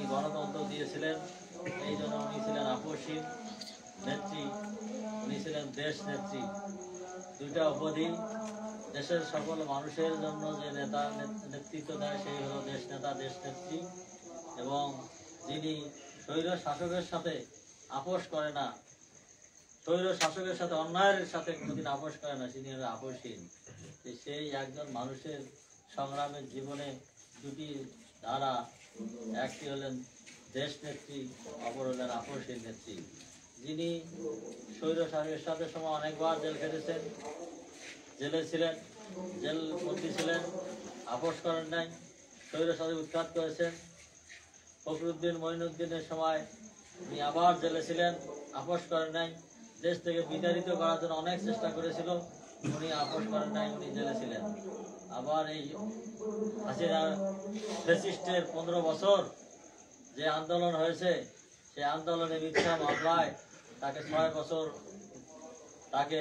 উনি গণতন্ত্র দিয়েছিলেন, এই জন্য উনি ছিলেন আপসহীন নেত্রী, উনি ছিলেন দেশ নেত্রী। দুইটা উপাধি, দেশের সকল মানুষের জন্য যে নেতা নেতৃত্ব দেয় সেই হলো দেশ নেতা, দেশ নেত্রী। এবং যিনি স্বৈর শাসকের সাথে আপোষ করে না, স্বৈর শাসকের সাথে অন্যায়ের সাথে কোনোদিন আপোষ করে না, তিনি হলো আপসহীন। সেই একজন মানুষের সংগ্রামের জীবনে দুটি ধারা, একটি হলেন দেশ নেত্রী, অপর হলেন আপসহীন নেত্রী। যিনি স্বৈর শাসকের সাথে সময় অনেকবার জেল খেটেছেন, জেলে ছিলেন, জেল বন্দী ছিলেন, আপোষ করেন নাই, স্বৈর শাসক উৎখাত করেছেন। ফখরুদ্দিন মঈনুদ্দিনের সময় উনি আবার জেলে ছিলেন, আপোষ করেন নাই, দেশ থেকে বিতাড়িত করার জন্য অনেক চেষ্টা করেছিল, উনি আপোষ করেন নাই, উনি জেলে ছিলেন। আবার এই হাসিনা ফ্যাসিস্টের 15 বছর যে আন্দোলন হয়েছে, সেই আন্দোলনে মিথ্যা মামলায় তাকে 6 বছর, তাকে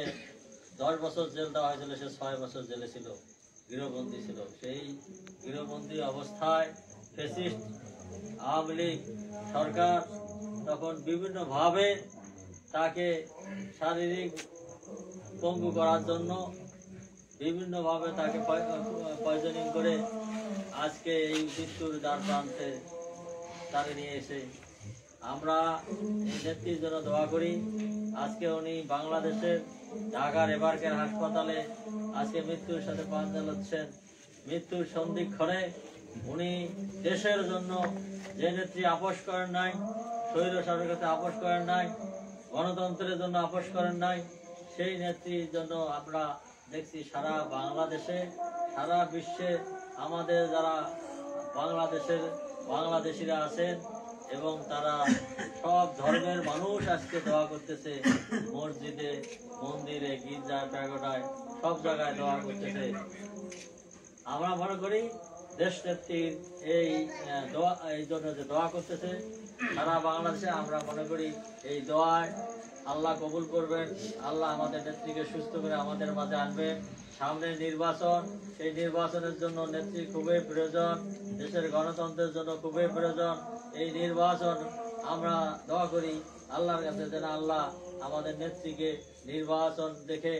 10 বছর জেল দেওয়া হয়েছিল, সে 6 বছর জেলে ছিল, গৃহবন্দী ছিল। সেই গৃহবন্দী অবস্থায় ফ্যাসিস্ট আওয়ামী লীগ সরকার তখন বিভিন্নভাবে তাকে শারীরিক পঙ্গু করার জন্য বিভিন্নভাবে তাকে পয়জনিং করে আজকে এই মৃত্যুর দ্বার প্রান্তে তাকে নিয়ে এসে আমরা এই নেত্রীর জন্য দোয়া করি। আজকে উনি বাংলাদেশের ঢাকার এবারকের হাসপাতালে আজকে মৃত্যুর সাথে পাঞ্জা চালাচ্ছেন। মৃত্যুর সন্ধিক্ষণে উনি দেশের জন্য যে নেত্রী আপোষ করেন নাই, স্বৈর শাসকের আপোষ করেন নাই, গণতন্ত্রের জন্য আপোষ করেন নাই, সেই নেত্রীর জন্য আমরা দেখছি সারা বাংলাদেশে, সারা বিশ্বে আমাদের যারা বাংলাদেশিরা আছেন এবং তারা সব ধর্মের মানুষ আজকে দোয়া করতেছে, মসজিদে, মন্দিরে, গির্জায়, প্যাগোডায়, সব জায়গায় দোয়া করতেছে। আমরা মনে করি দেশ নেত্রীর এই জন্য যে দোয়া করতেছে সারা বাংলাদেশে, আমরা মনে করি এই দোয়ায় আল্লাহ কবুল করবেন, আল্লাহ আমাদের নেত্রীকে সুস্থ করে আমাদের মাঝে আনবেন। সামনে নির্বাচন, সেই নির্বাচনের জন্য নেত্রী খুবই প্রয়োজন, দেশের গণতন্ত্রের জন্য খুবই প্রয়োজন। এই নির্বাচন আমরা দোয়া করি আল্লাহর কাছে যেন আল্লাহ আমাদের নেত্রীকে নির্বাচন দেখে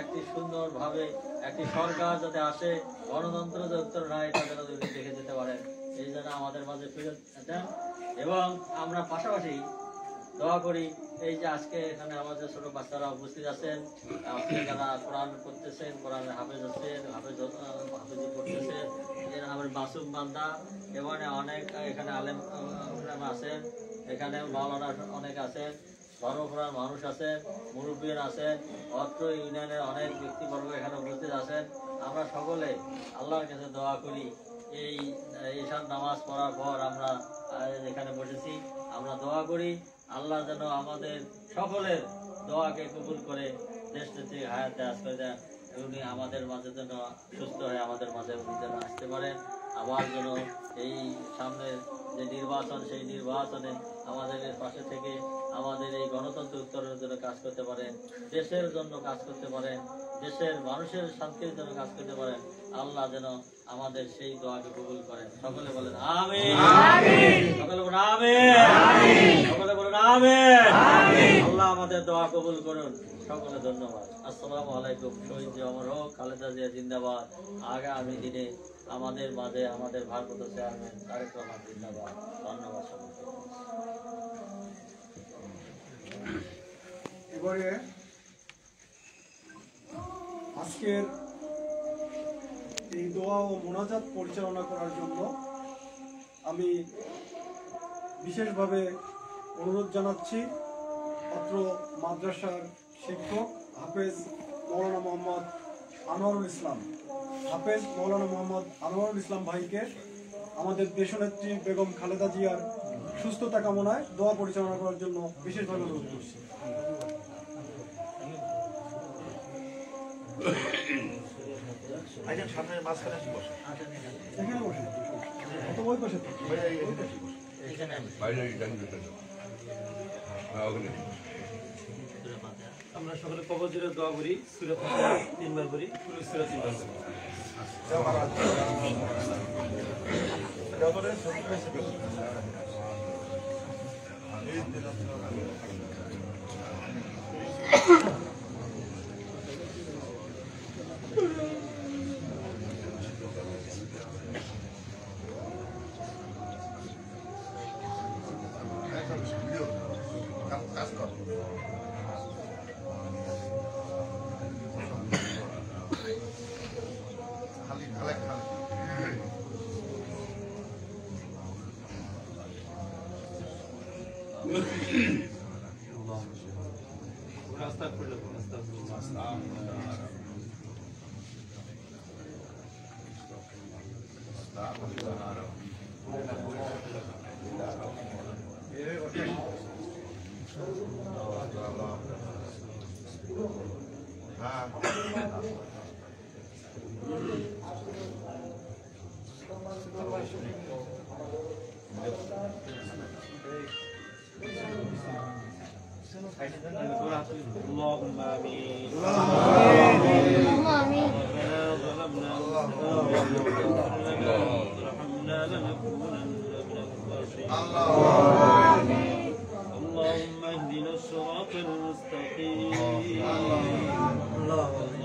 একটি সুন্দরভাবে একটি সরকার যাতে আসে, গণতন্ত্র যে উত্তর না, এটা যেন দেখে যেতে পারেন, এই জন্য আমাদের মাঝে ফিরে দেন। এবং আমরা পাশাপাশি দোয়া করি এই যে আজকে এখানে আমাদের ছোট বাচ্চারা উপস্থিত আছেন, আপনি যারা কোরআন পড়তেছেন, কোরআনের হাফেজ আছেন, হাফেজি পড়তেছেন, আমার মাসুম বান্দা, এখানে অনেক এখানে আলেম আছেন, এখানে মাওলানা অনেক আছেন, ধর্মপ্রাণ মানুষ আছেন, মুরব্বীরা আছেন, অত্র ইউনিয়নের অনেক ব্যক্তিবর্গ এখানে উপস্থিত আছেন। আমরা সকলে আল্লাহর কাছে দোয়া করি, এই ঈশান নামাজ পড়ার পর আমরা এখানে বসেছি, আমরা দোয়া করি আল্লাহ যেন আমাদের সকলের দোয়াকে কবুল করে দেশ থেকে হায়াত দাস করে দেন। উনি আমাদের মাঝে যেন সুস্থ হয়ে আমাদের মাঝে উনি যেন আসতে পারেন, আবার যেন এই সামনে যে নির্বাচন, সেই নির্বাচনে আমাদের পাশে থেকে আমাদের এই গণতন্ত্র উত্তরের জন্য কাজ করতে পারেন, দেশের জন্য কাজ করতে পারেন, দেশের মানুষের শান্তির জন্য কাজ করতে পারেন। আল্লাহ যেন আমাদের সেই দোয়াকে কবুল করেন। সকলে বলেন আমিন, সকলে বলেন আমিন, সকলে বলেন আমিন। আল্লাহ আমাদের দোয়া কবুল করুন। সকলে ধন্যবাদ। আসসালামু আলাইকুম। শহীদ জি অমর হোক, খালেদা জিয়া জিন্দাবাদ। আগামী দিনে আমাদের মাঝে আমাদের ভারপ্রাপ্ত চেয়ারম্যান তারেক রহমান জিন্দাবাদ। ধন্যবাদ সকলকে। এবারে আজকের এই দোয়া ও মোনাজাত পরিচালনা করার জন্য আমি বিশেষভাবে অনুরোধ জানাচ্ছি অত্র মাদ্রাসার শিক্ষক হাফেজ মৌলানা মোহাম্মদ আনোয়ারুল ইসলাম, হাফেজ মৌলানা মোহাম্মদ আনোয়ারুল ইসলাম ভাইকে আমাদের দেশনেত্রী বেগম খালেদা জিয়ার সুস্থতা কামনায় দোয়া পরিচালনা করার জন্য বিশেষভাবে অনুরোধ করছি। এখানে বসে অত ওই পাশে আমরা সকলে কবর জোরে দোয়া করি, সূরা ফাতিহা 3 বার করি, সূরা 3 বার করি। اللهم آمين. اللهم آمين. ربنا ظلمنا أنفسنا وارحمنا لنكونن من الخاسرين. اللهم اهدنا الصراط المستقيم. اللهم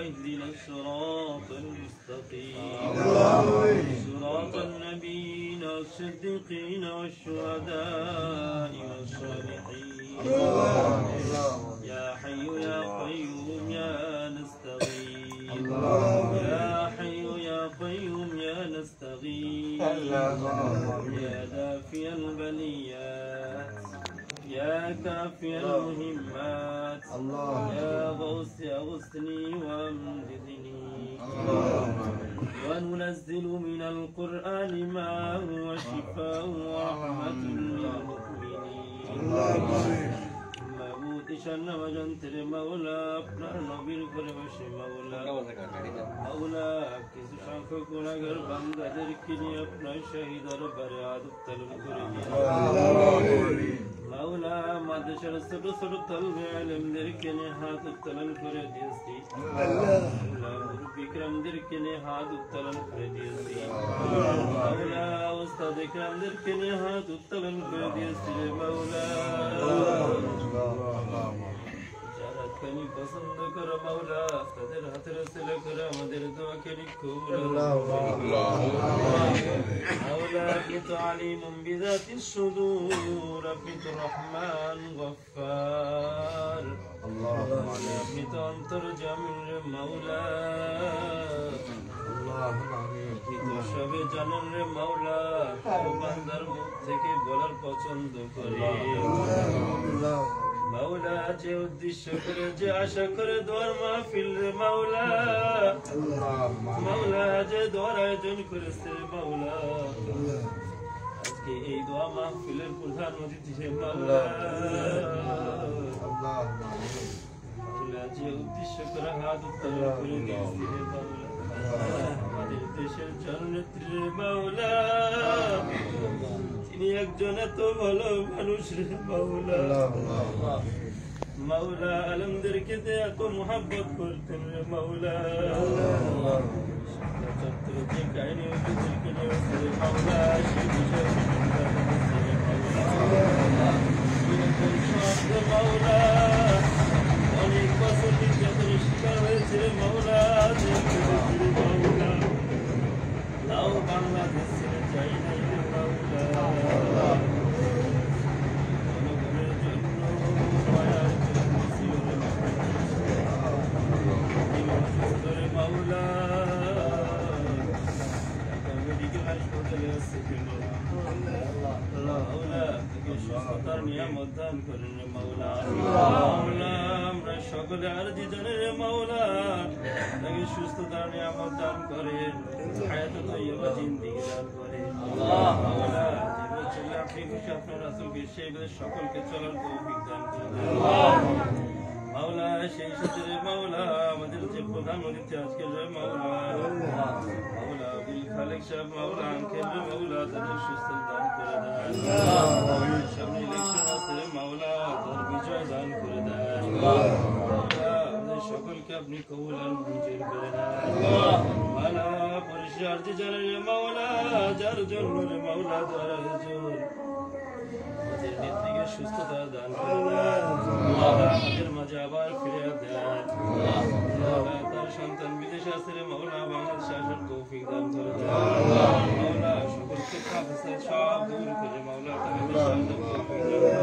اهدنا الصراط المستقيم. صراط النبيين والصديقين والشهداء والصالحين. يا حي يا قيوم يا نستغيث. يا حي يا قيوم يا نستغيث. يا دافي البليات يا كافي المهمات يا غوث أغثني وامددني. وننزل من القرآن ما هو شفاء ورحمة للمؤمنين. মাওলা আপনার নবীর ঘরে বসে মাওলা কিছু সংখ্যক গুনাহগার বান্দাদেরকে নিয়ে আপনার শাহী দরবারে আদব তালব করে দিন মাওলা। মাদ্রাসার ছোট ছোট তালবে আলেমদেরকে নিয়ে হাত উত্তোলন করে দিয়েছি মাওলা। মুরব্বী কিরামদেরকে নিয়ে হাত উত্তোলন করে দিয়েছি মাওলা। উস্তাদ কিরামদেরকে নিয়ে হাত উত্তোলন করে দিয়েছি মাওলা। যারা তুমি পছন্দ করো মাওলা তাদের হাতের ছেলে করে আমাদের দোয়াকে কবুল মাওলা। আপনি তো আলিমুম বিযাতিস সুদূর, আপনি তো রহমান গফফার। আপনি তো অন্তর্যামী রে মাওলা। আপনি তো সবে জানেন রে মাওলা, বান্দার মুখ থেকে বলার পছন্দ করে মাওলা। যে উদ্দেশ্য করে যে আশা করে দোয়ার মাহফিল রে মাওলা। মাওলা যে দোয়ার আয়োজন করেছে মাওলা, আজকে এই দোয়া মাহফিলের প্রধান অতিথি হে মাওলা। মাওলা যে উদ্দেশ্য করে হাত উত্তোলন করে দিয়েছে হে মাওলা, আমাদের দেশের জননেত্রী রে মাওলা। তিনি একজন এত ভালো মানুষ রে মাওলা। মাওলা আলমদেরকে এত মোহাব্বত করতেন রে মাওলা। যে কাহিনী ওদেরকে নিয়ে মাওলা সেই বিষয়ে মাওলা অনেক বছর নির্যাতনের শিকার হয়েছে মাওলা। তাও বাংলাদেশ ছেড়ে যাই নাই রে মাওলা। জনগণের জন্য মায়ার জন্য ছিল রে মাওলা। মেডিকেল হাসপাতালে আছে মাওলা, তাকে সুস্থতার নিয়ামত দান করেন রে মাওলা। মাওলা আমরা সকলে আরজি জানি রে মাওলা, তাকে সুস্থতার নিয়ামত দান করেন, হায়াত তৈয়বা জিন্দেগি দান করেন মাওলা। যে ছেলে আপনি খুশি আপনার রাসূলকে সেইভাবে সকলকে চলার তৌফিক দান করেন মাওলা। সেই সাথে রে মাওলা আমাদের যে প্রধান অতিথি আজকে রে মাওলা, মাওলা আব্দুল খালেক সাহেব মাওলা আঙ্কেল রে মাওলা, তাদের সুস্থ দান করে দেন। সামনে ইলেকশন আছে রে মাওলা, তাদের বিজয় দান করে দেন মাওলা। আমাদের সকলকে আপনি কবুল আর মঞ্জুর করে নেন। মাওলা পরিষ্কার যে জানেন রে মাওলা, যার জন্য রে মাওলা দোয়ার হুজুর আমাদের নেত্রীকে সুস্থতা দান করে দেন। মাওলা আমাদের মাঝে আবার ফিরে দেন। মাওলা তার সন্তান বিদেশে আছে রে মাওলা, বাংলাদেশে আসার তৌফিক দান করে দেন। মাওলা সকল শিক্ষা ফাসাদ সব দূর করে মাওলা তাকে দেশে আসার তৌফিক দান করে দেন।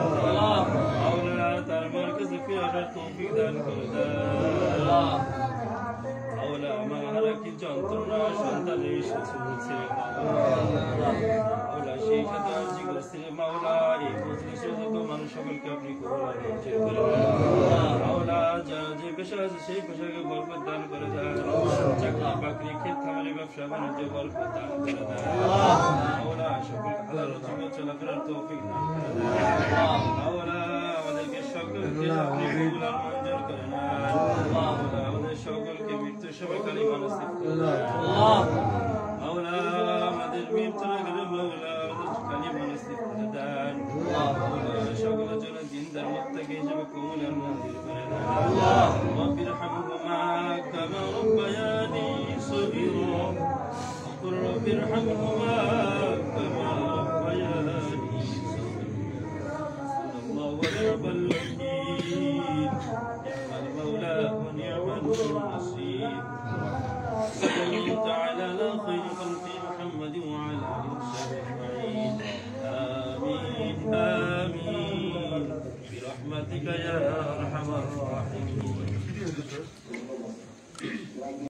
মাওলা তার মার্কাজে ফিরে আসার তৌফিক দান করে দেন। মাওলা মাহারা কি যন্ত্রণা সন্তানের সাথে হচ্ছে মাওলা, সেই সাথে আর্জি করছে মাওলা, এই মজলিসে যত মানুষ সকলকে আপনি কবুল আর মঞ্জুর করে নেন। মাওলা যারা যে পেশা আছে সেই পেশাকে বরকত দান করে দেন। চাকরি বাকরি ক্ষেত খামারি ব্যবসা বাণিজ্য বরকত দান করে দেন। মাওলা সকল হালাল জীবন চলাফেরার তৌফিক দান করে দেন। মাওলা আমাদেরকে সকলকে আপনি কবুল আর মঞ্জুর করে নেন। মাওলা আমাদের সকলকে মৃত্যুর সময় কালিমা নসিব করে দেন। মাওলা আমাদের মৃত্যুর আগে মাওলা আমাদের কালিমা নসিব করে দেন। মাওলা সকলের জন্য দিনদার মুত্তাকি হিসেবে কবুল আর মঞ্জুর করে নেন। রব্বিরহামহুমা কামা রাব্বায়ানি সগীরা وقل رب ارحمهما كما ربياني صغيرا ونعم الوكيل، نعم المولى ونعم النصير. صلى الله تعالى على خير خلق محمد وعلى اله وصحبه اجمعين. امين امين برحمتك يا ارحم الراحمين.